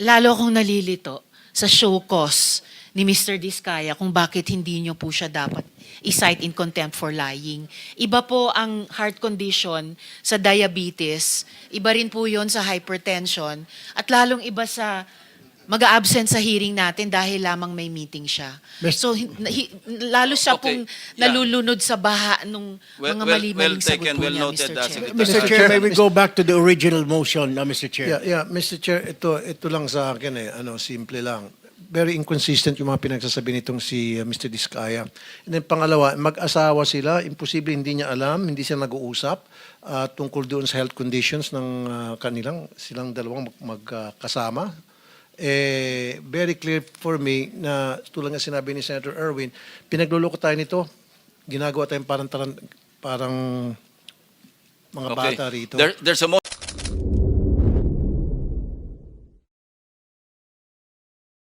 lalo akong nalilito sa show cause ni Mr. Diskaya kung bakit hindi nyo po siya dapat i-cite in contempt for lying. Iba po ang heart condition sa diabetes, iba rin po yon sa hypertension, at lalong iba sa mag-a-absent sa hearing natin dahil lamang may meeting siya. So, lalo siya Okay, pong yeah. nalulunod sa baha nung mga mali-maling sagot taken, po well niya, noted, Mr. Chair. Secretary. Mr. Chair, may we go back to the original motion, Mr. Chair? Yeah, Mr. Chair, ito lang sa akin simple lang. Very inconsistent yung mga pinagsasabi nitong si Mr. Diskaya. And then pangalawa, mag-asawa sila, imposible hindi niya alam, hindi sila nag-uusap tungkol doon sa health conditions ng silang dalawang magkasama. Very clear for me na tulad nga sinabi ni Senator Erwin, pinagluloko tayo nito, ginagawa tayong parang mga bata rito. There's a